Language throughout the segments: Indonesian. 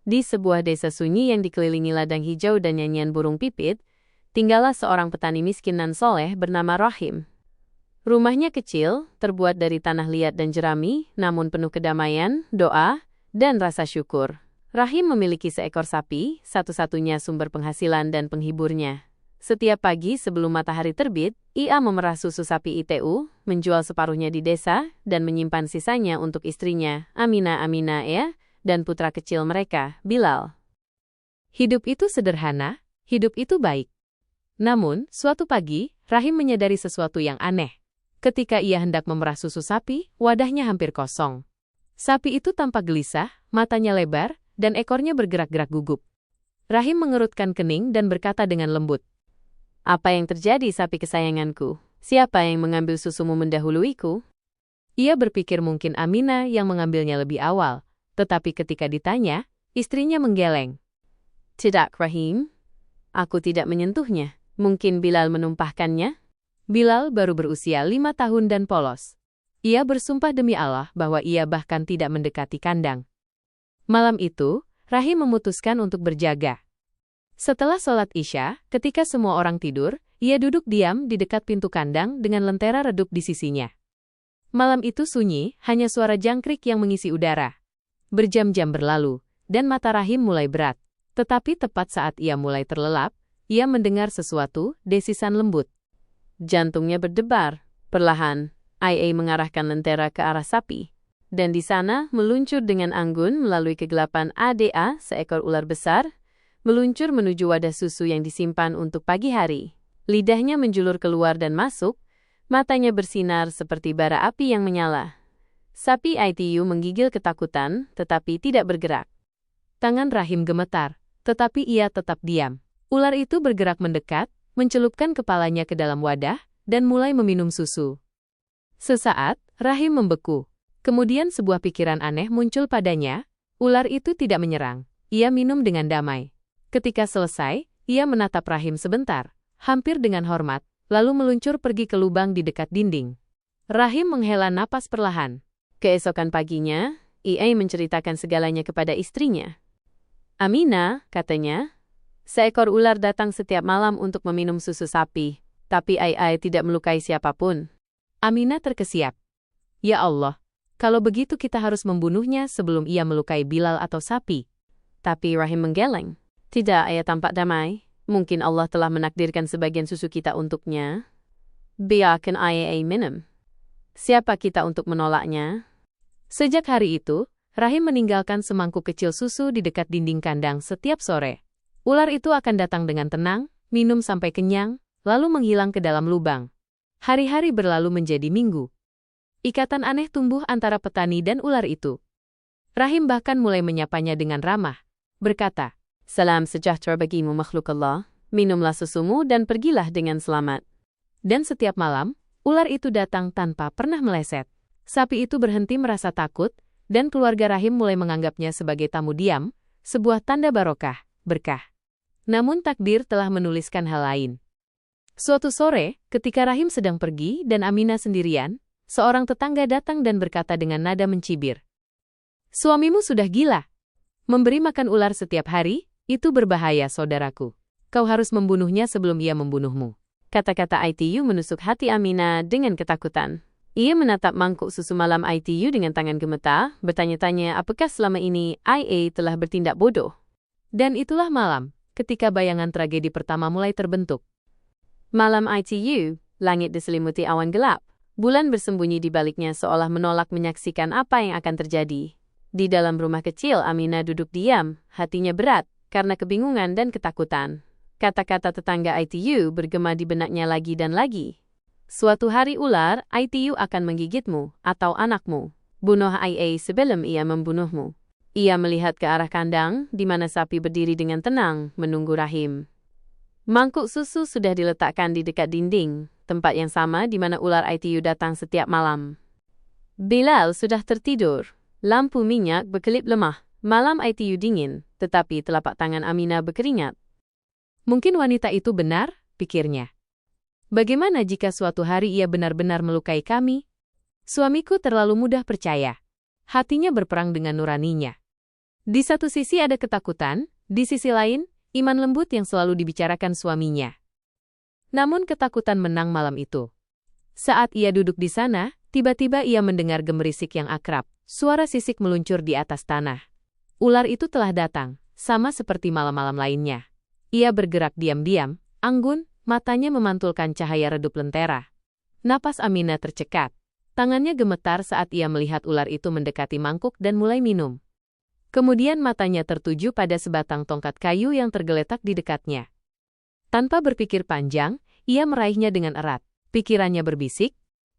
Di sebuah desa sunyi yang dikelilingi ladang hijau dan nyanyian burung pipit, tinggallah seorang petani miskin dan soleh bernama Rahim. Rumahnya kecil, terbuat dari tanah liat dan jerami, namun penuh kedamaian, doa, dan rasa syukur. Rahim memiliki seekor sapi, satu-satunya sumber penghasilan dan penghiburnya. Setiap pagi sebelum matahari terbit, ia memerah susu sapi ITU, menjual separuhnya di desa, dan menyimpan sisanya untuk istrinya, Amina ya, dan putra kecil mereka, Bilal. Hidup itu sederhana, hidup itu baik. Namun, suatu pagi, Rahim menyadari sesuatu yang aneh. Ketika ia hendak memerah susu sapi, wadahnya hampir kosong. Sapi itu tampak gelisah, matanya lebar, dan ekornya bergerak-gerak gugup. Rahim mengerutkan kening dan berkata dengan lembut, "Apa yang terjadi, sapi kesayanganku? Siapa yang mengambil susumu mendahuluiku?" Ia berpikir mungkin Amina yang mengambilnya lebih awal, tetapi ketika ditanya, istrinya menggeleng. "Tidak, Rahim. Aku tidak menyentuhnya. Mungkin Bilal menumpahkannya?" Bilal baru berusia 5 tahun dan polos. Ia bersumpah demi Allah bahwa ia bahkan tidak mendekati kandang. Malam itu, Rahim memutuskan untuk berjaga. Setelah sholat Isya, ketika semua orang tidur, ia duduk diam di dekat pintu kandang dengan lentera redup di sisinya. Malam itu sunyi, hanya suara jangkrik yang mengisi udara. Berjam-jam berlalu, dan mata Rahim mulai berat. Tetapi tepat saat ia mulai terlelap, ia mendengar sesuatu, desisan lembut. Jantungnya berdebar. Perlahan, IA mengarahkan lentera ke arah sapi. Dan di sana, meluncur dengan anggun melalui kegelapan ADA, seekor ular besar, meluncur menuju wadah susu yang disimpan untuk pagi hari. Lidahnya menjulur keluar dan masuk, matanya bersinar seperti bara api yang menyala. Sapi ITU menggigil ketakutan, tetapi tidak bergerak. Tangan Rahim gemetar, tetapi ia tetap diam. Ular itu bergerak mendekat, mencelupkan kepalanya ke dalam wadah, dan mulai meminum susu. Sesaat, Rahim membeku. Kemudian sebuah pikiran aneh muncul padanya, ular itu tidak menyerang. Ia minum dengan damai. Ketika selesai, ia menatap Rahim sebentar, hampir dengan hormat, lalu meluncur pergi ke lubang di dekat dinding. Rahim menghela napas perlahan. Keesokan paginya, IA menceritakan segalanya kepada istrinya. "Amina," katanya, "seekor ular datang setiap malam untuk meminum susu sapi, tapi IA tidak melukai siapapun." Amina terkesiap. "Ya Allah, kalau begitu kita harus membunuhnya sebelum ia melukai Bilal atau sapi." Tapi Rahim menggeleng. "Tidak, ia tampak damai. Mungkin Allah telah menakdirkan sebagian susu kita untuknya. Biarkan IA minum. Siapa kita untuk menolaknya?" Sejak hari itu, Rahim meninggalkan semangkuk kecil susu di dekat dinding kandang setiap sore. Ular itu akan datang dengan tenang, minum sampai kenyang, lalu menghilang ke dalam lubang. Hari-hari berlalu menjadi minggu. Ikatan aneh tumbuh antara petani dan ular itu. Rahim bahkan mulai menyapanya dengan ramah, berkata, "Salam sejahtera bagimu makhluk Allah, minumlah susumu dan pergilah dengan selamat." Dan setiap malam, ular itu datang tanpa pernah meleset. Sapi itu berhenti merasa takut, dan keluarga Rahim mulai menganggapnya sebagai tamu diam, sebuah tanda barokah, berkah. Namun takdir telah menuliskan hal lain. Suatu sore, ketika Rahim sedang pergi dan Amina sendirian, seorang tetangga datang dan berkata dengan nada mencibir, "Suamimu sudah gila. Memberi makan ular setiap hari, itu berbahaya, saudaraku. Kau harus membunuhnya sebelum ia membunuhmu." Kata-kata ITU menusuk hati Amina dengan ketakutan. Ia menatap mangkuk susu malam ITU dengan tangan gemetar, bertanya-tanya apakah selama ini IA telah bertindak bodoh. Dan itulah malam, ketika bayangan tragedi pertama mulai terbentuk. Malam ITU, langit diselimuti awan gelap. Bulan bersembunyi di baliknya seolah menolak menyaksikan apa yang akan terjadi. Di dalam rumah kecil, Amina duduk diam, hatinya berat, karena kebingungan dan ketakutan. Kata-kata tetangga ITU bergema di benaknya lagi dan lagi. "Suatu hari ular, ITU akan menggigitmu, atau anakmu. Bunuh IA sebelum ia membunuhmu." Ia melihat ke arah kandang, di mana sapi berdiri dengan tenang, menunggu Rahim. Mangkuk susu sudah diletakkan di dekat dinding, tempat yang sama di mana ular ITU datang setiap malam. Bilal sudah tertidur. Lampu minyak berkelip lemah. Malam ITU dingin, tetapi telapak tangan Amina berkeringat. Mungkin wanita itu benar, pikirnya. Bagaimana jika suatu hari ia benar-benar melukai kami? Suamiku terlalu mudah percaya. Hatinya berperang dengan nuraninya. Di satu sisi ada ketakutan, di sisi lain, iman lembut yang selalu dibicarakan suaminya. Namun ketakutan menang malam itu. Saat ia duduk di sana, tiba-tiba ia mendengar gemerisik yang akrab. Suara sisik meluncur di atas tanah. Ular itu telah datang, sama seperti malam-malam lainnya. Ia bergerak diam-diam, anggun, matanya memantulkan cahaya redup lentera. Napas Aminah tercekat. Tangannya gemetar saat ia melihat ular itu mendekati mangkuk dan mulai minum. Kemudian matanya tertuju pada sebatang tongkat kayu yang tergeletak di dekatnya. Tanpa berpikir panjang, ia meraihnya dengan erat. Pikirannya berbisik,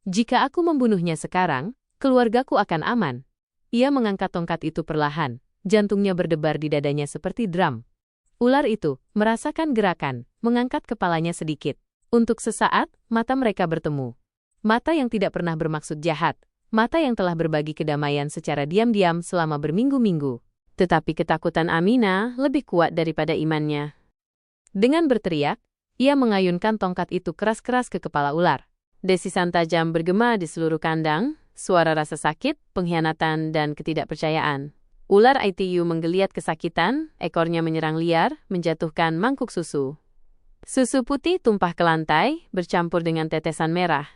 "Jika aku membunuhnya sekarang, keluargaku akan aman." Ia mengangkat tongkat itu perlahan, jantungnya berdebar di dadanya seperti drum. Ular itu merasakan gerakan, mengangkat kepalanya sedikit. Untuk sesaat, mata mereka bertemu. Mata yang tidak pernah bermaksud jahat, mata yang telah berbagi kedamaian secara diam-diam selama berminggu-minggu. Tetapi ketakutan Aminah lebih kuat daripada imannya. Dengan berteriak, ia mengayunkan tongkat itu keras-keras ke kepala ular. Desisan tajam bergema di seluruh kandang, suara rasa sakit, pengkhianatan, dan ketidakpercayaan. Ular ITU menggeliat kesakitan, ekornya menyerang liar, menjatuhkan mangkuk susu. Susu putih tumpah ke lantai, bercampur dengan tetesan merah.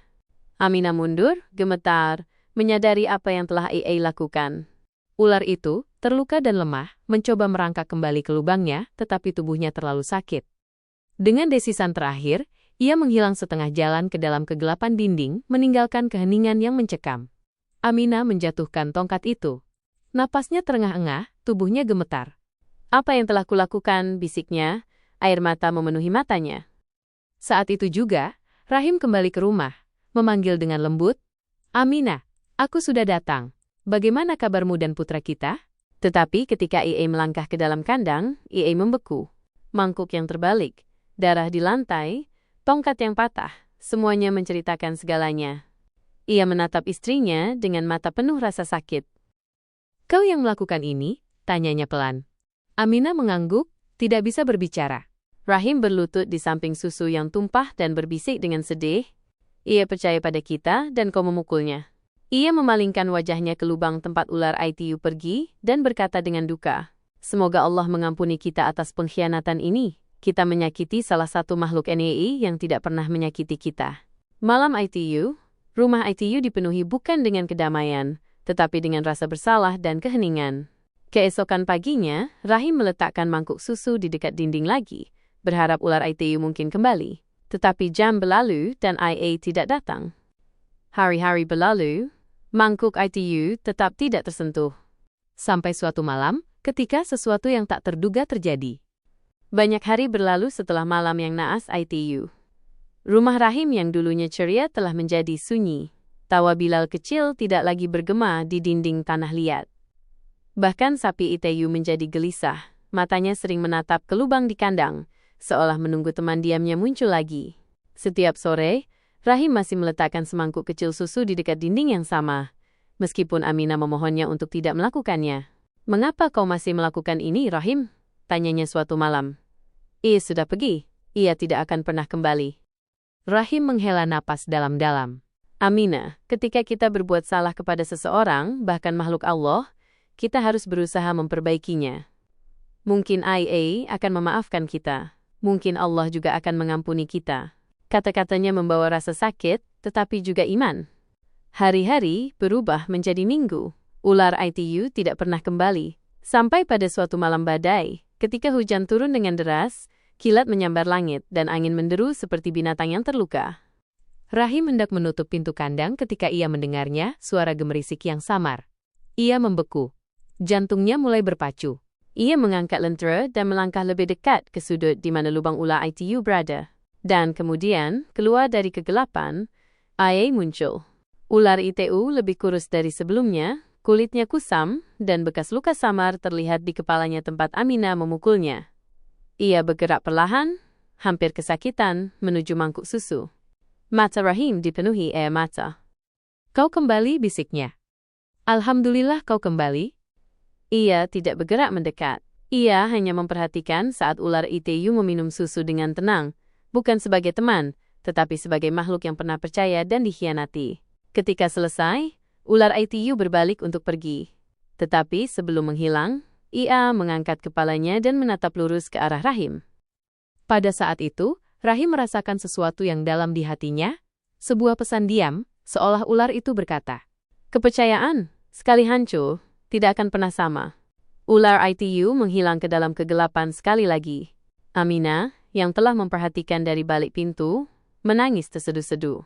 Aminah mundur, gemetar, menyadari apa yang telah IA lakukan. Ular itu, terluka dan lemah, mencoba merangkak kembali ke lubangnya, tetapi tubuhnya terlalu sakit. Dengan desisan terakhir, ia menghilang setengah jalan ke dalam kegelapan dinding, meninggalkan keheningan yang mencekam. Aminah menjatuhkan tongkat itu. Napasnya terengah-engah, tubuhnya gemetar. "Apa yang telah kulakukan?" bisiknya, air mata memenuhi matanya. Saat itu juga, Rahim kembali ke rumah, memanggil dengan lembut, "Aminah, aku sudah datang. Bagaimana kabarmu dan putra kita?" Tetapi ketika IA melangkah ke dalam kandang, IA membeku. Mangkuk yang terbalik, darah di lantai, tongkat yang patah, semuanya menceritakan segalanya. Ia menatap istrinya dengan mata penuh rasa sakit. "Kau yang melakukan ini?" tanyanya pelan. Aminah mengangguk, tidak bisa berbicara. Rahim berlutut di samping susu yang tumpah dan berbisik dengan sedih, "Ia percaya pada kita dan kau memukulnya." Ia memalingkan wajahnya ke lubang tempat ular ITU pergi dan berkata dengan duka, "Semoga Allah mengampuni kita atas pengkhianatan ini. Kita menyakiti salah satu makhluk NEI yang tidak pernah menyakiti kita." Malam ITU, rumah ITU dipenuhi bukan dengan kedamaian, tetapi dengan rasa bersalah dan keheningan. Keesokan paginya, Rahim meletakkan mangkuk susu di dekat dinding lagi, berharap ular ITU mungkin kembali. Tetapi jam berlalu dan IA tidak datang. Hari-hari berlalu, mangkuk ITU tetap tidak tersentuh. Sampai suatu malam, ketika sesuatu yang tak terduga terjadi. Banyak hari berlalu setelah malam yang naas ITU. Rumah Rahim yang dulunya ceria telah menjadi sunyi. Tawa Bilal kecil tidak lagi bergema di dinding tanah liat. Bahkan sapi ITU menjadi gelisah. Matanya sering menatap ke lubang di kandang, seolah menunggu teman diamnya muncul lagi. Setiap sore, Rahim masih meletakkan semangkuk kecil susu di dekat dinding yang sama, meskipun Aminah memohonnya untuk tidak melakukannya. "Mengapa kau masih melakukan ini, Rahim?" tanyanya suatu malam. "Ia sudah pergi, ia tidak akan pernah kembali." Rahim menghela napas dalam-dalam. "Aminah, ketika kita berbuat salah kepada seseorang, bahkan makhluk Allah, kita harus berusaha memperbaikinya. Mungkin IA akan memaafkan kita. Mungkin Allah juga akan mengampuni kita." Kata-katanya membawa rasa sakit, tetapi juga iman. Hari-hari berubah menjadi minggu. Ular ITU tidak pernah kembali. Sampai pada suatu malam badai, ketika hujan turun dengan deras, kilat menyambar langit dan angin menderu seperti binatang yang terluka. Rahim hendak menutup pintu kandang ketika ia mendengarnya suara gemerisik yang samar. Ia membeku. Jantungnya mulai berpacu. Ia mengangkat lentera dan melangkah lebih dekat ke sudut di mana lubang ular ITU berada. Dan kemudian, keluar dari kegelapan, IA muncul. Ular ITU lebih kurus dari sebelumnya, kulitnya kusam, dan bekas luka samar terlihat di kepalanya tempat Aminah memukulnya. Ia bergerak perlahan, hampir kesakitan, menuju mangkuk susu. Mata Rahim dipenuhi air mata. "Kau kembali," bisiknya. "Alhamdulillah kau kembali." Ia tidak bergerak mendekat. Ia hanya memperhatikan saat ular ITU meminum susu dengan tenang, bukan sebagai teman, tetapi sebagai makhluk yang pernah percaya dan dikhianati. Ketika selesai, ular ITU berbalik untuk pergi. Tetapi sebelum menghilang, Ia mengangkat kepalanya dan menatap lurus ke arah Rahim. Pada saat itu, Rahim merasakan sesuatu yang dalam di hatinya, sebuah pesan diam, seolah ular itu berkata, "Kepercayaan, sekali hancur, tidak akan pernah sama." Ular itu menghilang ke dalam kegelapan sekali lagi. Aminah, yang telah memperhatikan dari balik pintu, menangis terseduh-seduh.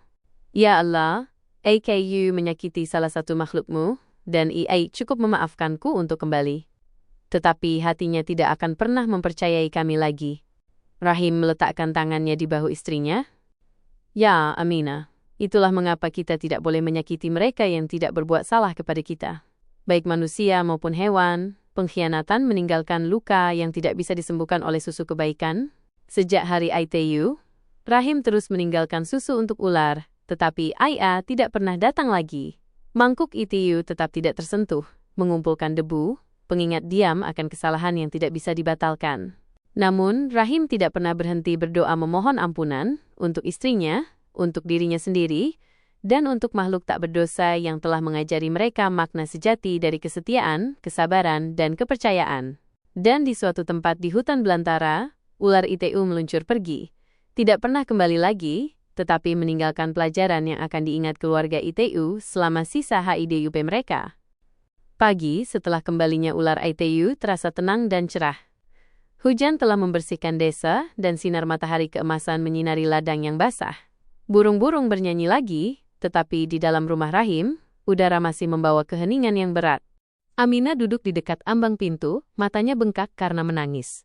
"Ya Allah, AKU menyakiti salah satu makhlukmu, dan ia cukup memaafkanku untuk kembali. Tetapi hatinya tidak akan pernah mempercayai kami lagi." Rahim meletakkan tangannya di bahu istrinya. "Ya, Aminah, itulah mengapa kita tidak boleh menyakiti mereka yang tidak berbuat salah kepada kita. Baik manusia maupun hewan, pengkhianatan meninggalkan luka yang tidak bisa disembuhkan oleh susu kebaikan." Sejak hari itu, Rahim terus meninggalkan susu untuk ular, tetapi Ia tidak pernah datang lagi. Mangkuk itu tetap tidak tersentuh, mengumpulkan debu, pengingat diam akan kesalahan yang tidak bisa dibatalkan. Namun, Rahim tidak pernah berhenti berdoa memohon ampunan untuk istrinya, untuk dirinya sendiri, dan untuk makhluk tak berdosa yang telah mengajari mereka makna sejati dari kesetiaan, kesabaran, dan kepercayaan. Dan di suatu tempat di hutan belantara, ular itu meluncur pergi. Tidak pernah kembali lagi, tetapi meninggalkan pelajaran yang akan diingat keluarga itu selama sisa hidup mereka. Pagi setelah kembalinya ular itu terasa tenang dan cerah. Hujan telah membersihkan desa dan sinar matahari keemasan menyinari ladang yang basah. Burung-burung bernyanyi lagi, tetapi di dalam rumah Rahim, udara masih membawa keheningan yang berat. Aminah duduk di dekat ambang pintu, matanya bengkak karena menangis.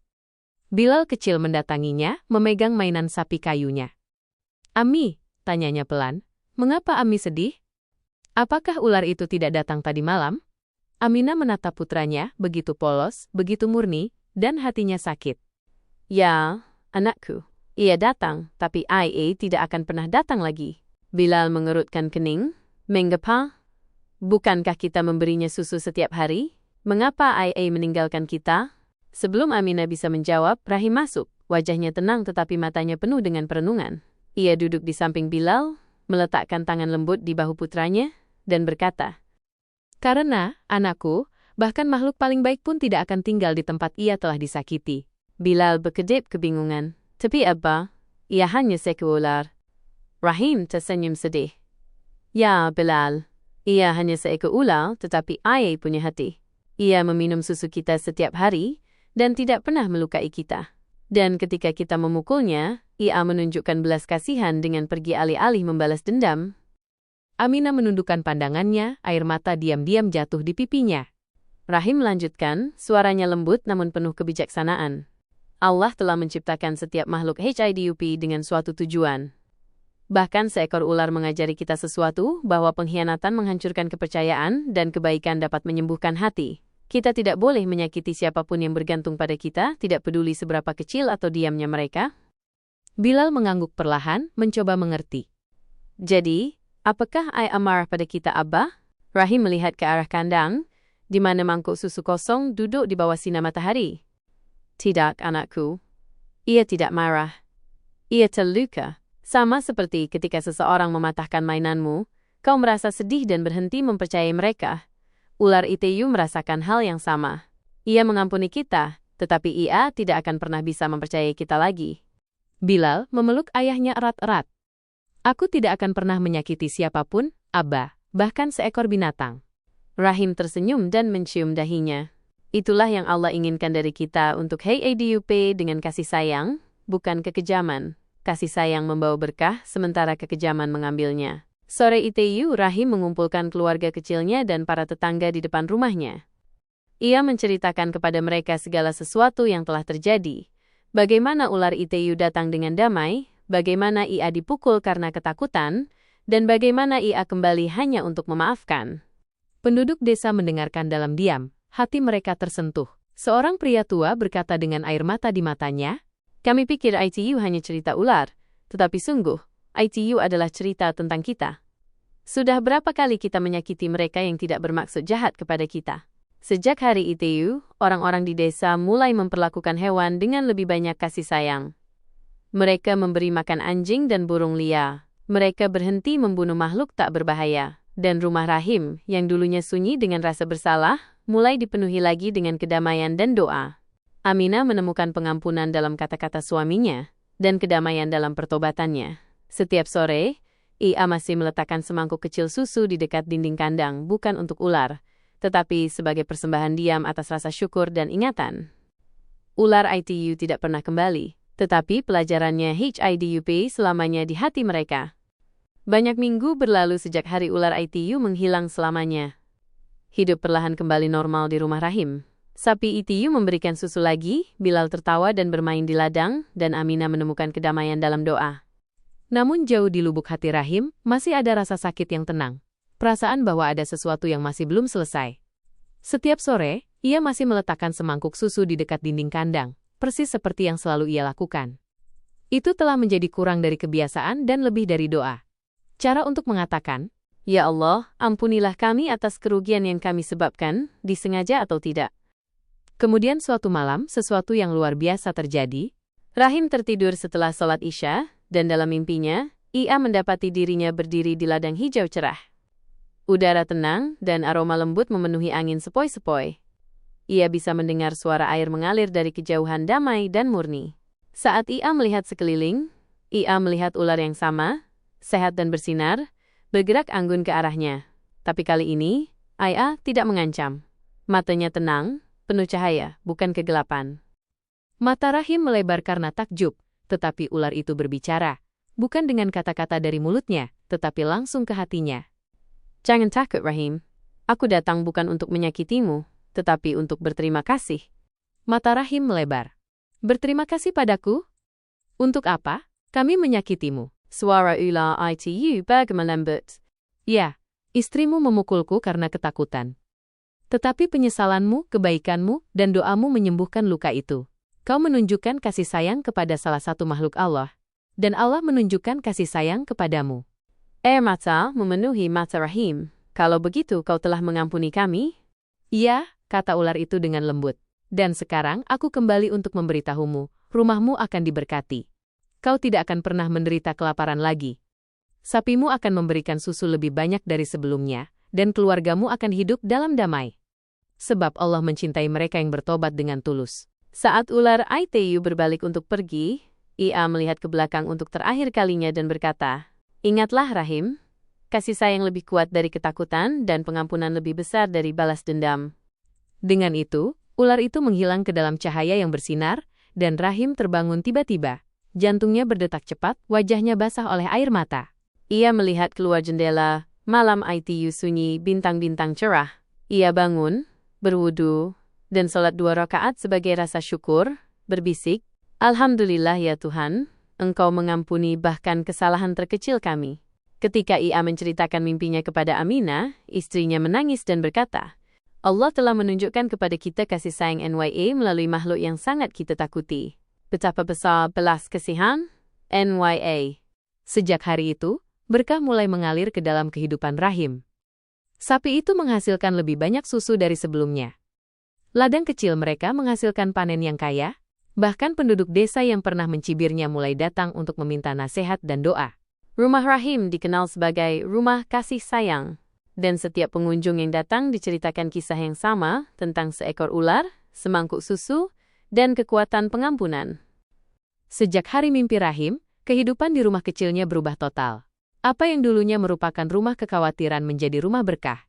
Bilal kecil mendatanginya, memegang mainan sapi kayunya. "Ami," tanyanya pelan, "mengapa Ami sedih? Apakah ular itu tidak datang tadi malam?" Aminah menatap putranya, begitu polos, begitu murni, dan hatinya sakit. "Ya, anakku, ia datang, tapi ia tidak akan pernah datang lagi." Bilal mengerutkan kening. "Mengapa? Bukankah kita memberinya susu setiap hari? Mengapa ia meninggalkan kita?" Sebelum Aminah bisa menjawab, Rahim masuk. Wajahnya tenang tetapi matanya penuh dengan perenungan. Ia duduk di samping Bilal, meletakkan tangan lembut di bahu putranya, dan berkata, "Karena, anakku, bahkan makhluk paling baik pun tidak akan tinggal di tempat ia telah disakiti." Bilal berkedip kebingungan. "Tapi Abba, ia hanya seekor ular." Rahim tersenyum sedih. "Ya, Bilal, ia hanya seekor ular, tetapi ia punya hati. Ia meminum susu kita setiap hari, dan tidak pernah melukai kita. Dan ketika kita memukulnya, ia menunjukkan belas kasihan dengan pergi alih-alih membalas dendam." Aminah menundukkan pandangannya, air mata diam-diam jatuh di pipinya. Rahim melanjutkan, suaranya lembut namun penuh kebijaksanaan. "Allah telah menciptakan setiap makhluk hidup dengan suatu tujuan. Bahkan seekor ular mengajari kita sesuatu, bahwa pengkhianatan menghancurkan kepercayaan dan kebaikan dapat menyembuhkan hati. Kita tidak boleh menyakiti siapapun yang bergantung pada kita, tidak peduli seberapa kecil atau diamnya mereka." Bilal mengangguk perlahan, mencoba mengerti. "Jadi, apakah ia marah pada kita, Abba?" Rahim melihat ke arah kandang, di mana mangkuk susu kosong duduk di bawah sinar matahari. "Tidak, anakku. Ia tidak marah. Ia terluka. Sama seperti ketika seseorang mematahkan mainanmu, kau merasa sedih dan berhenti mempercayai mereka. Ular itu merasakan hal yang sama. Ia mengampuni kita, tetapi ia tidak akan pernah bisa mempercayai kita lagi." Bilal memeluk ayahnya erat-erat. "Aku tidak akan pernah menyakiti siapapun, Abba, bahkan seekor binatang." Rahim tersenyum dan mencium dahinya. "Itulah yang Allah inginkan dari kita untuk hidup dengan kasih sayang, bukan kekejaman. Kasih sayang membawa berkah, sementara kekejaman mengambilnya." Sore itu, Rahim mengumpulkan keluarga kecilnya dan para tetangga di depan rumahnya. Ia menceritakan kepada mereka segala sesuatu yang telah terjadi. Bagaimana ular itu datang dengan damai, bagaimana ia dipukul karena ketakutan, dan bagaimana ia kembali hanya untuk memaafkan. Penduduk desa mendengarkan dalam diam, hati mereka tersentuh. Seorang pria tua berkata dengan air mata di matanya, "Kami pikir itu hanya cerita ular, tetapi sungguh, itu adalah cerita tentang kita. Sudah berapa kali kita menyakiti mereka yang tidak bermaksud jahat kepada kita. Sejak hari itu, orang-orang di desa mulai memperlakukan hewan dengan lebih banyak kasih sayang. Mereka memberi makan anjing dan burung liar. Mereka berhenti membunuh makhluk tak berbahaya. Dan rumah Rahim, yang dulunya sunyi dengan rasa bersalah, mulai dipenuhi lagi dengan kedamaian dan doa. Aminah menemukan pengampunan dalam kata-kata suaminya dan kedamaian dalam pertobatannya. Setiap sore, Ia masih meletakkan semangkuk kecil susu di dekat dinding kandang, bukan untuk ular, tetapi sebagai persembahan diam atas rasa syukur dan ingatan. Ular ITU tidak pernah kembali, tetapi pelajarannya HIDUP selamanya di hati mereka. Banyak minggu berlalu sejak hari ular ITU menghilang selamanya. Hidup perlahan kembali normal di rumah Rahim. Sapi ITU memberikan susu lagi, Bilal tertawa dan bermain di ladang, dan Aminah menemukan kedamaian dalam doa. Namun jauh di lubuk hati Rahim, masih ada rasa sakit yang tenang. Perasaan bahwa ada sesuatu yang masih belum selesai. Setiap sore, ia masih meletakkan semangkuk susu di dekat dinding kandang, persis seperti yang selalu ia lakukan. Itu telah menjadi kurang dari kebiasaan dan lebih dari doa. Cara untuk mengatakan, "Ya Allah, ampunilah kami atas kerugian yang kami sebabkan, disengaja atau tidak." Kemudian suatu malam, sesuatu yang luar biasa terjadi. Rahim tertidur setelah sholat Isya, dan dalam mimpinya, ia mendapati dirinya berdiri di ladang hijau cerah. Udara tenang, dan aroma lembut memenuhi angin sepoi-sepoi. Ia bisa mendengar suara air mengalir dari kejauhan damai dan murni. Saat ia melihat sekeliling, ia melihat ular yang sama, sehat dan bersinar, bergerak anggun ke arahnya. Tapi kali ini, ia tidak mengancam. Matanya tenang, penuh cahaya, bukan kegelapan. Mata Rahim melebar karena takjub, tetapi ular itu berbicara, bukan dengan kata-kata dari mulutnya, tetapi langsung ke hatinya. "Jangan takut, Rahim. Aku datang bukan untuk menyakitimu, tetapi untuk berterima kasih." Mata Rahim melebar. "Berterima kasih padaku? Untuk apa? Kami menyakitimu." Suara ular ITU bergema lembut. "Ya, istrimu memukulku karena ketakutan. Tetapi penyesalanmu, kebaikanmu, dan doamu menyembuhkan luka itu. Kau menunjukkan kasih sayang kepada salah satu makhluk Allah, dan Allah menunjukkan kasih sayang kepadamu." Air mata memenuhi mata Rahim. "Kalau begitu kau telah mengampuni kami?" "Iya," kata ular itu dengan lembut. "Dan sekarang aku kembali untuk memberitahumu, rumahmu akan diberkati. Kau tidak akan pernah menderita kelaparan lagi. Sapimu akan memberikan susu lebih banyak dari sebelumnya, dan keluargamu akan hidup dalam damai. Sebab Allah mencintai mereka yang bertobat dengan tulus." Saat ular ITU berbalik untuk pergi, ia melihat ke belakang untuk terakhir kalinya dan berkata, "Ingatlah Rahim, kasih sayang lebih kuat dari ketakutan dan pengampunan lebih besar dari balas dendam." Dengan itu, ular itu menghilang ke dalam cahaya yang bersinar, dan Rahim terbangun tiba-tiba. Jantungnya berdetak cepat, wajahnya basah oleh air mata. Ia melihat keluar jendela, malam ITU sunyi, bintang-bintang cerah. Ia bangun, berwudu, dan sholat 2 rakaat sebagai rasa syukur, berbisik, "Alhamdulillah ya Tuhan, Engkau mengampuni bahkan kesalahan terkecil kami." Ketika ia menceritakan mimpinya kepada Aminah, istrinya menangis dan berkata, "Allah telah menunjukkan kepada kita kasih sayang NYA melalui makhluk yang sangat kita takuti. Betapa besar belas kasihan NYA." Sejak hari itu, berkah mulai mengalir ke dalam kehidupan Rahim. Sapi itu menghasilkan lebih banyak susu dari sebelumnya. Ladang kecil mereka menghasilkan panen yang kaya, bahkan penduduk desa yang pernah mencibirnya mulai datang untuk meminta nasihat dan doa. Rumah Rahim dikenal sebagai rumah kasih sayang, dan setiap pengunjung yang datang diceritakan kisah yang sama tentang seekor ular, semangkuk susu, dan kekuatan pengampunan. Sejak hari mimpi Rahim, kehidupan di rumah kecilnya berubah total. Apa yang dulunya merupakan rumah kekhawatiran menjadi rumah berkah.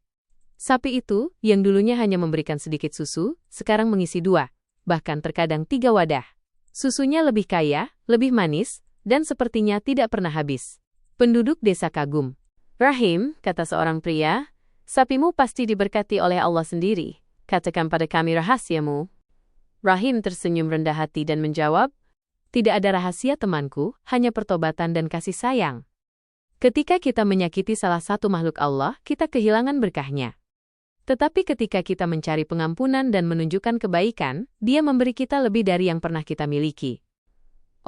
Sapi itu, yang dulunya hanya memberikan sedikit susu, sekarang mengisi 2, bahkan terkadang 3 wadah. Susunya lebih kaya, lebih manis, dan sepertinya tidak pernah habis. Penduduk desa kagum. "Rahim," kata seorang pria, "sapimu pasti diberkati oleh Allah sendiri. Katakan pada kami rahasiamu." Rahim tersenyum rendah hati dan menjawab, "Tidak ada rahasia temanku, hanya pertobatan dan kasih sayang. Ketika kita menyakiti salah satu makhluk Allah, kita kehilangan berkahnya. Tetapi ketika kita mencari pengampunan dan menunjukkan kebaikan, Dia memberi kita lebih dari yang pernah kita miliki."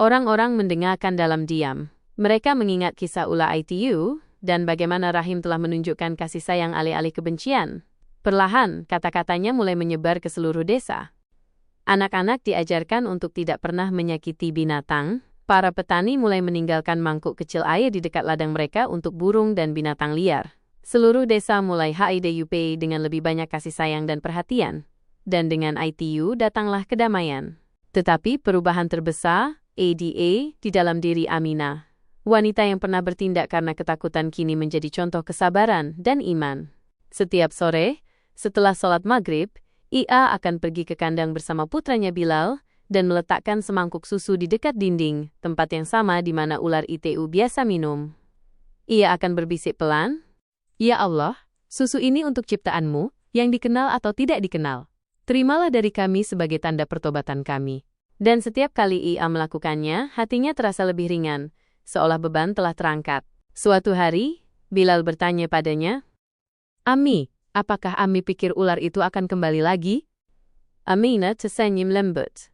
Orang-orang mendengarkan dalam diam. Mereka mengingat kisah ular ITU, dan bagaimana Rahim telah menunjukkan kasih sayang alih-alih kebencian. Perlahan, kata-katanya mulai menyebar ke seluruh desa. Anak-anak diajarkan untuk tidak pernah menyakiti binatang. Para petani mulai meninggalkan mangkuk kecil air di dekat ladang mereka untuk burung dan binatang liar. Seluruh desa mulai hidup dengan lebih banyak kasih sayang dan perhatian. Dan dengan itu datanglah kedamaian. Tetapi perubahan terbesar, ADA, di dalam diri Aminah. Wanita yang pernah bertindak karena ketakutan kini menjadi contoh kesabaran dan iman. Setiap sore, setelah sholat maghrib, ia akan pergi ke kandang bersama putranya Bilal dan meletakkan semangkuk susu di dekat dinding, tempat yang sama di mana ular itu biasa minum. Ia akan berbisik pelan, "Ya Allah, susu ini untuk ciptaanmu, yang dikenal atau tidak dikenal. Terimalah dari kami sebagai tanda pertobatan kami." Dan setiap kali ia melakukannya, hatinya terasa lebih ringan, seolah beban telah terangkat. Suatu hari, Bilal bertanya padanya, "Ami, apakah Ami pikir ular itu akan kembali lagi?" Aminah tersenyum lembut.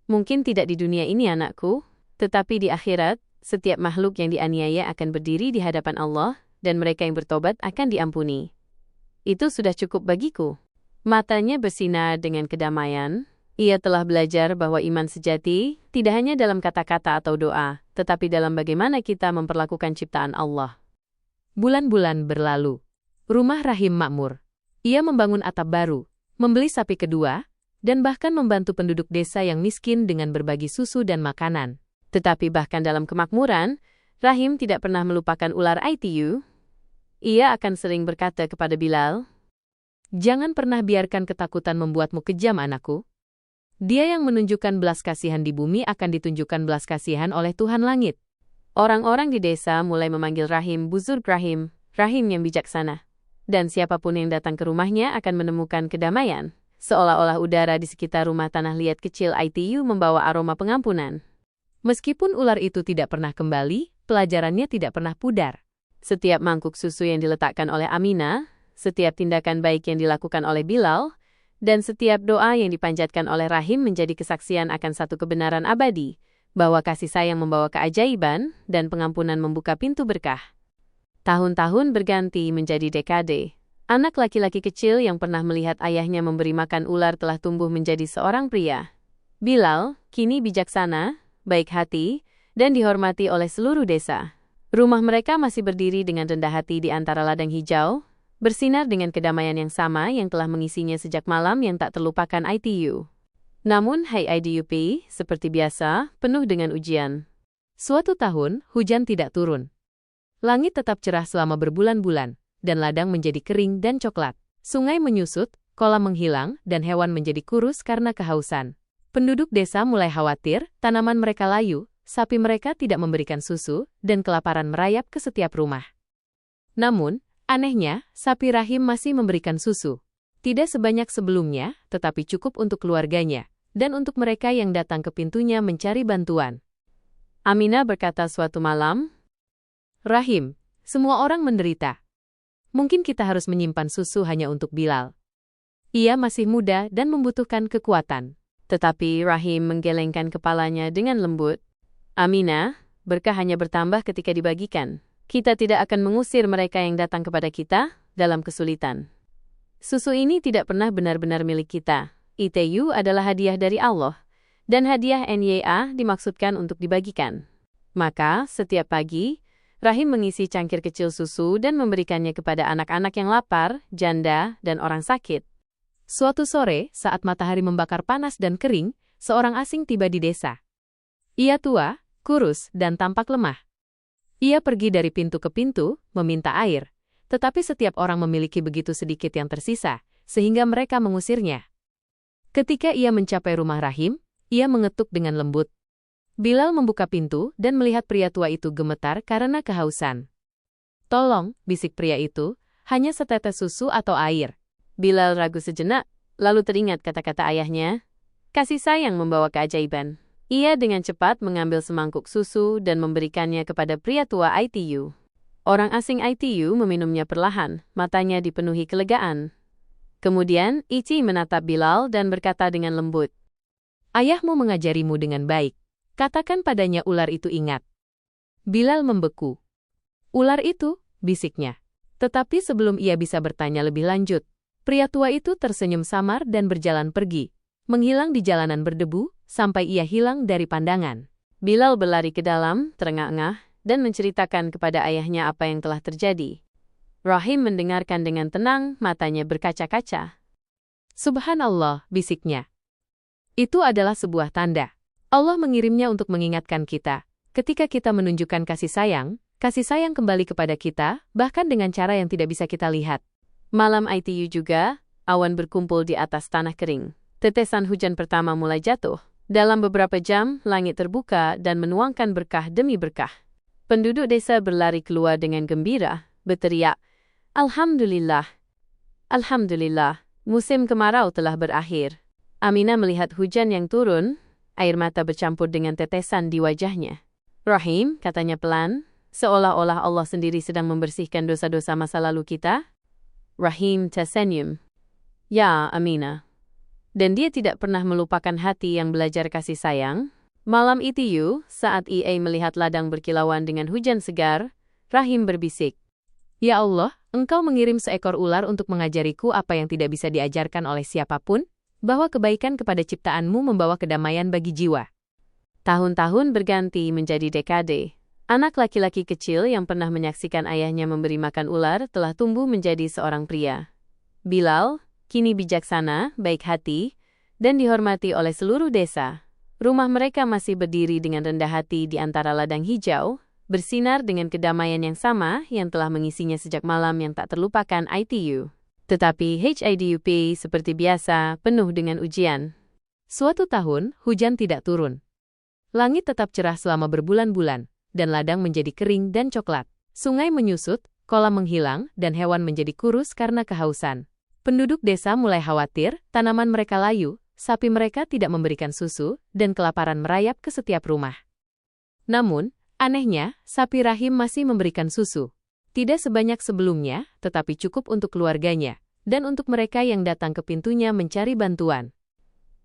"Mungkin tidak di dunia ini anakku, tetapi di akhirat, setiap makhluk yang dianiaya akan berdiri di hadapan Allah, dan mereka yang bertobat akan diampuni. Itu sudah cukup bagiku." Matanya bersinar dengan kedamaian. Ia telah belajar bahwa iman sejati tidak hanya dalam kata-kata atau doa, tetapi dalam bagaimana kita memperlakukan ciptaan Allah. Bulan-bulan berlalu. Rumah Rahim makmur. Ia membangun atap baru, membeli sapi kedua, dan bahkan membantu penduduk desa yang miskin dengan berbagi susu dan makanan. Tetapi bahkan dalam kemakmuran, Rahim tidak pernah melupakan ular itu. Ia akan sering berkata kepada Bilal, "Jangan pernah biarkan ketakutan membuatmu kejam anakku. Dia yang menunjukkan belas kasihan di bumi akan ditunjukkan belas kasihan oleh Tuhan langit." Orang-orang di desa mulai memanggil Rahim Buzurg Rahim, Rahim yang bijaksana. Dan siapapun yang datang ke rumahnya akan menemukan kedamaian. Seolah-olah udara di sekitar rumah tanah liat kecil itu membawa aroma pengampunan. Meskipun ular itu tidak pernah kembali, pelajarannya tidak pernah pudar. Setiap mangkuk susu yang diletakkan oleh Aminah, setiap tindakan baik yang dilakukan oleh Bilal, dan setiap doa yang dipanjatkan oleh Rahim menjadi kesaksian akan satu kebenaran abadi, bahwa kasih sayang membawa keajaiban, dan pengampunan membuka pintu berkah. Tahun-tahun berganti menjadi dekade. Anak laki-laki kecil yang pernah melihat ayahnya memberi makan ular telah tumbuh menjadi seorang pria. Bilal, kini bijaksana, baik hati, dan dihormati oleh seluruh desa. Rumah mereka masih berdiri dengan rendah hati di antara ladang hijau, bersinar dengan kedamaian yang sama yang telah mengisinya sejak malam yang tak terlupakan itu. Namun, hidup, seperti biasa, penuh dengan ujian. Suatu tahun, hujan tidak turun. Langit tetap cerah selama berbulan-bulan, dan ladang menjadi kering dan coklat. Sungai menyusut, kolam menghilang, dan hewan menjadi kurus karena kehausan. Penduduk desa mulai khawatir, tanaman mereka layu, sapi mereka tidak memberikan susu, dan kelaparan merayap ke setiap rumah. Namun, anehnya, sapi Rahim masih memberikan susu. Tidak sebanyak sebelumnya, tetapi cukup untuk keluarganya, dan untuk mereka yang datang ke pintunya mencari bantuan. Aminah berkata suatu malam, "Rahim, semua orang menderita. Mungkin kita harus menyimpan susu hanya untuk Bilal. Ia masih muda dan membutuhkan kekuatan." Tetapi Rahim menggelengkan kepalanya dengan lembut. "Aminah, berkah hanya bertambah ketika dibagikan. Kita tidak akan mengusir mereka yang datang kepada kita dalam kesulitan. Susu ini tidak pernah benar-benar milik kita. Itu adalah hadiah dari Allah. Dan hadiah NYA dimaksudkan untuk dibagikan." Maka, setiap pagi, Rahim mengisi cangkir kecil susu dan memberikannya kepada anak-anak yang lapar, janda, dan orang sakit. Suatu sore, saat matahari membakar panas dan kering, seorang asing tiba di desa. Ia tua, kurus, dan tampak lemah. Ia pergi dari pintu ke pintu, meminta air. Tetapi setiap orang memiliki begitu sedikit yang tersisa, sehingga mereka mengusirnya. Ketika ia mencapai rumah Rahim, ia mengetuk dengan lembut. Bilal membuka pintu dan melihat pria tua itu gemetar karena kehausan. "Tolong," bisik pria itu, "hanya setetes susu atau air." Bilal ragu sejenak, lalu teringat kata-kata ayahnya, "Kasih sayang membawa keajaiban." Ia dengan cepat mengambil semangkuk susu dan memberikannya kepada pria tua itu. Orang asing itu meminumnya perlahan, matanya dipenuhi kelegaan. Kemudian, Ichi menatap Bilal dan berkata dengan lembut, "Ayahmu mengajarimu dengan baik. Katakan padanya ular itu ingat." Bilal membeku. "Ular itu?" bisiknya. Tetapi sebelum ia bisa bertanya lebih lanjut, pria tua itu tersenyum samar dan berjalan pergi, menghilang di jalanan berdebu, sampai ia hilang dari pandangan. Bilal berlari ke dalam, terengah-engah, dan menceritakan kepada ayahnya apa yang telah terjadi. Rahim mendengarkan dengan tenang, matanya berkaca-kaca. Subhanallah, bisiknya. Itu adalah sebuah tanda. Allah mengirimnya untuk mengingatkan kita. Ketika kita menunjukkan kasih sayang kembali kepada kita, bahkan dengan cara yang tidak bisa kita lihat. Malam ITU juga, awan berkumpul di atas tanah kering. Tetesan hujan pertama mulai jatuh. Dalam beberapa jam, langit terbuka dan menuangkan berkah demi berkah. Penduduk desa berlari keluar dengan gembira, berteriak, Alhamdulillah, Alhamdulillah, musim kemarau telah berakhir. Aminah melihat hujan yang turun, air mata bercampur dengan tetesan di wajahnya. Rahim, katanya pelan, seolah-olah Allah sendiri sedang membersihkan dosa-dosa masa lalu kita. Rahim tersenyum. Ya, Aminah. Dan dia tidak pernah melupakan hati yang belajar kasih sayang. Malam ITU, saat EA melihat ladang berkilauan dengan hujan segar, Rahim berbisik. Ya Allah, Engkau mengirim seekor ular untuk mengajariku apa yang tidak bisa diajarkan oleh siapapun, bahwa kebaikan kepada ciptaanmu membawa kedamaian bagi jiwa. Tahun-tahun berganti menjadi dekade. Anak laki-laki kecil yang pernah menyaksikan ayahnya memberi makan ular telah tumbuh menjadi seorang pria. Bilal, kini bijaksana, baik hati, dan dihormati oleh seluruh desa. Rumah mereka masih berdiri dengan rendah hati di antara ladang hijau, bersinar dengan kedamaian yang sama yang telah mengisinya sejak malam yang tak terlupakan ITU. Tetapi HIDUP seperti biasa penuh dengan ujian. Suatu tahun, hujan tidak turun. Langit tetap cerah selama berbulan-bulan, dan ladang menjadi kering dan coklat. Sungai menyusut, kolam menghilang, dan hewan menjadi kurus karena kehausan. Penduduk desa mulai khawatir, tanaman mereka layu, sapi mereka tidak memberikan susu, dan kelaparan merayap ke setiap rumah. Namun, anehnya, sapi Rahim masih memberikan susu. Tidak sebanyak sebelumnya, tetapi cukup untuk keluarganya, dan untuk mereka yang datang ke pintunya mencari bantuan.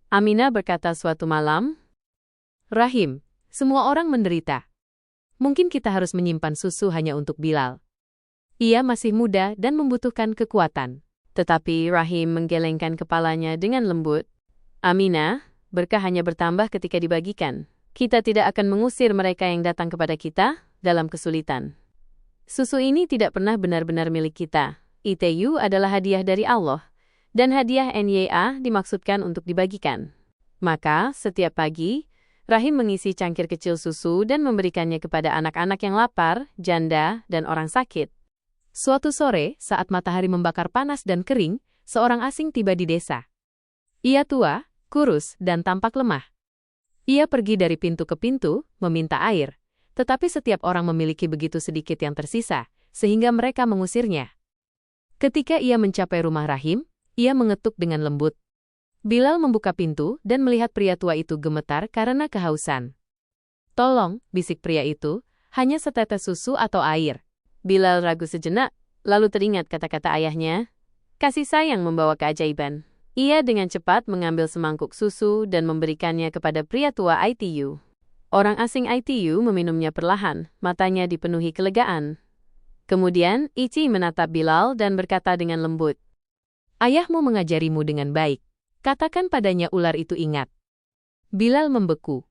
Aminah berkata suatu malam, Rahim, semua orang menderita. Mungkin kita harus menyimpan susu hanya untuk Bilal. Ia masih muda dan membutuhkan kekuatan. Tetapi Rahim menggelengkan kepalanya dengan lembut. Aminah, berkah hanya bertambah ketika dibagikan. Kita tidak akan mengusir mereka yang datang kepada kita dalam kesulitan. Susu ini tidak pernah benar-benar milik kita. ITU adalah hadiah dari Allah, dan hadiah NYA dimaksudkan untuk dibagikan. Maka, setiap pagi, Rahim mengisi cangkir kecil susu dan memberikannya kepada anak-anak yang lapar, janda, dan orang sakit. Suatu sore, saat matahari membakar panas dan kering, seorang asing tiba di desa. Ia tua, kurus, dan tampak lemah. Ia pergi dari pintu ke pintu, meminta air. Tetapi setiap orang memiliki begitu sedikit yang tersisa, sehingga mereka mengusirnya. Ketika ia mencapai rumah Rahim, ia mengetuk dengan lembut. Bilal membuka pintu dan melihat pria tua itu gemetar karena kehausan. Tolong, bisik pria itu, hanya setetes susu atau air. Bilal ragu sejenak, lalu teringat kata-kata ayahnya. Kasih sayang membawa keajaiban. Ia dengan cepat mengambil semangkuk susu dan memberikannya kepada pria tua ITU. Orang asing ITU meminumnya perlahan, matanya dipenuhi kelegaan. Kemudian, Ichi menatap Bilal dan berkata dengan lembut. Ayahmu mengajarimu dengan baik. Katakan padanya ular itu ingat. Bilal membeku.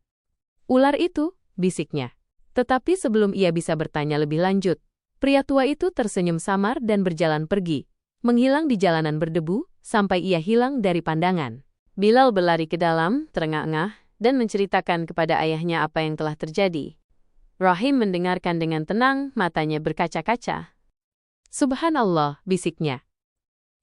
Ular itu, bisiknya. Tetapi sebelum ia bisa bertanya lebih lanjut, pria tua itu tersenyum samar dan berjalan pergi, menghilang di jalanan berdebu, sampai ia hilang dari pandangan. Bilal berlari ke dalam, terengah-engah, dan menceritakan kepada ayahnya apa yang telah terjadi. Rahim mendengarkan dengan tenang, matanya berkaca-kaca. Subhanallah, bisiknya.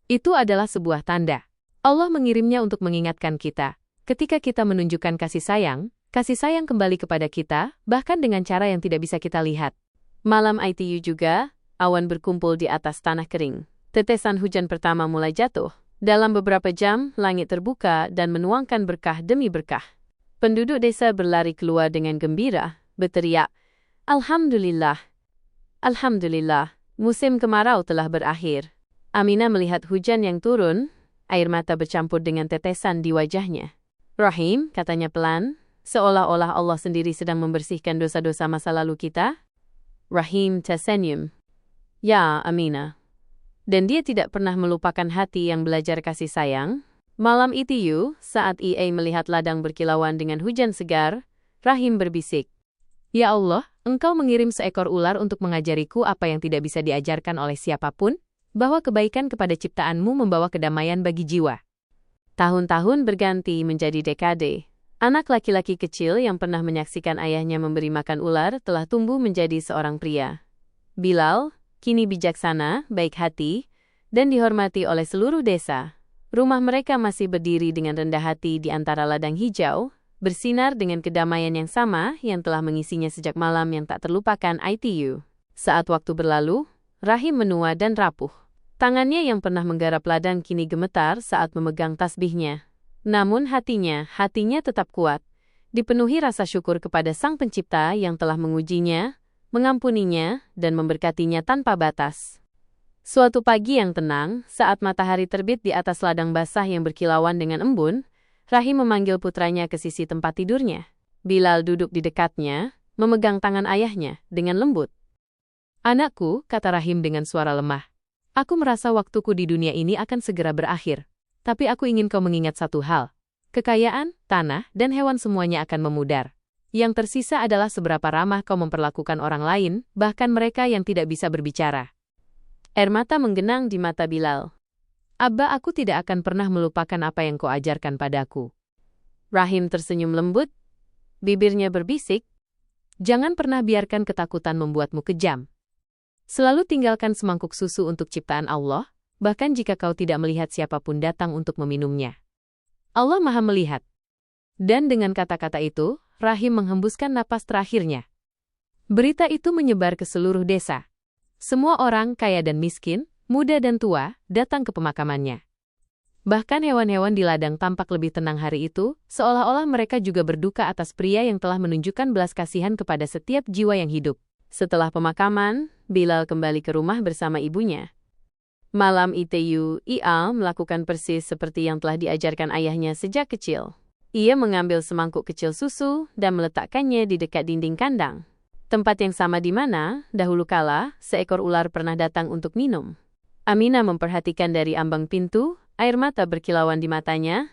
Itu adalah sebuah tanda. Allah mengirimnya untuk mengingatkan kita. Ketika kita menunjukkan kasih sayang kembali kepada kita, bahkan dengan cara yang tidak bisa kita lihat. Malam ITU juga, awan berkumpul di atas tanah kering. Tetesan hujan pertama mulai jatuh. Dalam beberapa jam, langit terbuka dan menuangkan berkah demi berkah. Penduduk desa berlari keluar dengan gembira, berteriak, Alhamdulillah, Alhamdulillah, musim kemarau telah berakhir. Aminah melihat hujan yang turun, air mata bercampur dengan tetesan di wajahnya. Rahim, katanya pelan, seolah-olah Allah sendiri sedang membersihkan dosa-dosa masa lalu kita. Rahim tersenyum. Ya, Aminah. Dan dia tidak pernah melupakan hati yang belajar kasih sayang. Malam ITU, saat EA melihat ladang berkilauan dengan hujan segar, Rahim berbisik. Ya Allah, Engkau mengirim seekor ular untuk mengajariku apa yang tidak bisa diajarkan oleh siapapun, bahwa kebaikan kepada ciptaanmu membawa kedamaian bagi jiwa. Tahun-tahun berganti menjadi dekade. Anak laki-laki kecil yang pernah menyaksikan ayahnya memberi makan ular telah tumbuh menjadi seorang pria. Bilal, kini bijaksana, baik hati, dan dihormati oleh seluruh desa. Rumah mereka masih berdiri dengan rendah hati di antara ladang hijau, bersinar dengan kedamaian yang sama yang telah mengisinya sejak malam yang tak terlupakan ITU. Saat waktu berlalu, Rahim menua dan rapuh. Tangannya yang pernah menggarap ladang kini gemetar saat memegang tasbihnya. Namun hatinya tetap kuat, dipenuhi rasa syukur kepada Sang Pencipta yang telah mengujinya, mengampuninya, dan memberkatinya tanpa batas. Suatu pagi yang tenang, saat matahari terbit di atas ladang basah yang berkilauan dengan embun, Rahim memanggil putranya ke sisi tempat tidurnya. Bilal duduk di dekatnya, memegang tangan ayahnya dengan lembut. Anakku, kata Rahim dengan suara lemah. Aku merasa waktuku di dunia ini akan segera berakhir. Tapi aku ingin kau mengingat satu hal. Kekayaan, tanah, dan hewan semuanya akan memudar. Yang tersisa adalah seberapa ramah kau memperlakukan orang lain, bahkan mereka yang tidak bisa berbicara. Air mata menggenang di mata Bilal. Abba, aku tidak akan pernah melupakan apa yang kau ajarkan padaku. Rahim tersenyum lembut. Bibirnya berbisik. Jangan pernah biarkan ketakutan membuatmu kejam. Selalu tinggalkan semangkuk susu untuk ciptaan Allah, bahkan jika kau tidak melihat siapapun datang untuk meminumnya. Allah Maha melihat. Dan dengan kata-kata itu, Rahim menghembuskan napas terakhirnya. Berita itu menyebar ke seluruh desa. Semua orang, kaya dan miskin, muda dan tua, datang ke pemakamannya. Bahkan hewan-hewan di ladang tampak lebih tenang hari itu, seolah-olah mereka juga berduka atas pria yang telah menunjukkan belas kasihan kepada setiap jiwa yang hidup. Setelah pemakaman, Bilal kembali ke rumah bersama ibunya. Malam itu, ia melakukan persis seperti yang telah diajarkan ayahnya sejak kecil. Ia mengambil semangkuk kecil susu dan meletakkannya di dekat dinding kandang. Tempat yang sama di mana, dahulu kala, seekor ular pernah datang untuk minum. Aminah memperhatikan dari ambang pintu, air mata berkilauan di matanya.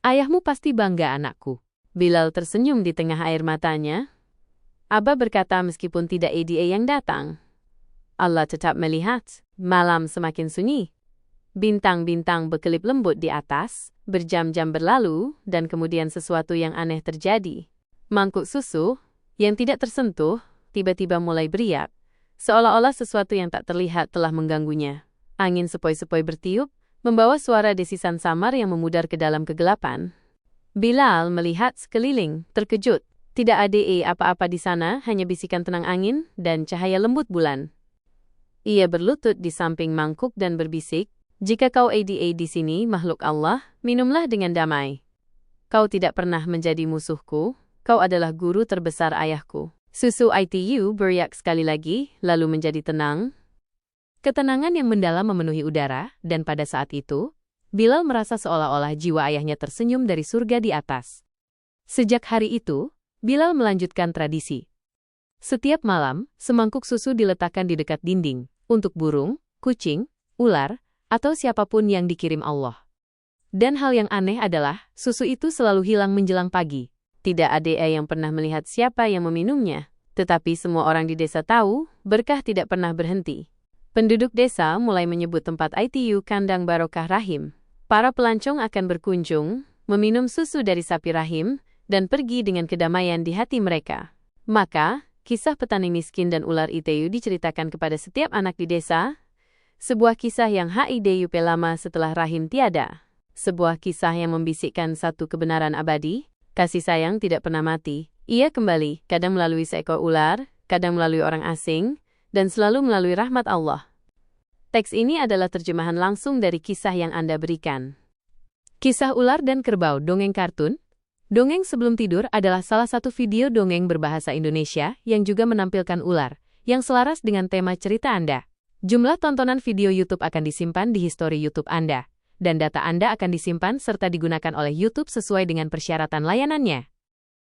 Ayahmu pasti bangga, anakku. Bilal tersenyum di tengah air matanya. Abah berkata meskipun tidak ada yang datang. Allah tetap melihat. Malam semakin sunyi. Bintang-bintang berkelip lembut di atas, berjam-jam berlalu, dan kemudian sesuatu yang aneh terjadi. Mangkuk susu, yang tidak tersentuh, tiba-tiba mulai beriak. Seolah-olah sesuatu yang tak terlihat telah mengganggunya. Angin sepoi-sepoi bertiup, membawa suara desisan samar yang memudar ke dalam kegelapan. Bilal melihat sekeliling, terkejut. Tidak ada apa-apa di sana, hanya bisikan tenang angin dan cahaya lembut bulan. Ia berlutut di samping mangkuk dan berbisik, "Jika kau ada di sini, makhluk Allah, minumlah dengan damai. Kau tidak pernah menjadi musuhku, kau adalah guru terbesar ayahku." Susu ITU beriak sekali lagi, lalu menjadi tenang. Ketenangan yang mendalam memenuhi udara, dan pada saat itu, Bilal merasa seolah-olah jiwa ayahnya tersenyum dari surga di atas. Sejak hari itu, Bilal melanjutkan tradisi. Setiap malam, semangkuk susu diletakkan di dekat dinding, untuk burung, kucing, ular, atau siapapun yang dikirim Allah. Dan hal yang aneh adalah, susu itu selalu hilang menjelang pagi. Tidak ada yang pernah melihat siapa yang meminumnya. Tetapi semua orang di desa tahu, berkah tidak pernah berhenti. Penduduk desa mulai menyebut tempat ITU kandang Barokah Rahim. Para pelancong akan berkunjung, meminum susu dari sapi Rahim, dan pergi dengan kedamaian di hati mereka. Maka, kisah petani miskin dan ular ITU diceritakan kepada setiap anak di desa. Sebuah kisah yang hidup lama setelah Rahim tiada. Sebuah kisah yang membisikkan satu kebenaran abadi. Kasih sayang tidak pernah mati. Ia kembali, kadang melalui seekor ular, kadang melalui orang asing, dan selalu melalui rahmat Allah. Teks ini adalah terjemahan langsung dari kisah yang Anda berikan. Kisah Ular dan Kerbau Dongeng Kartun. Dongeng Sebelum Tidur adalah salah satu video dongeng berbahasa Indonesia yang juga menampilkan ular, yang selaras dengan tema cerita Anda. Jumlah tontonan video YouTube akan disimpan di histori YouTube Anda. Dan data Anda akan disimpan serta digunakan oleh YouTube sesuai dengan persyaratan layanannya.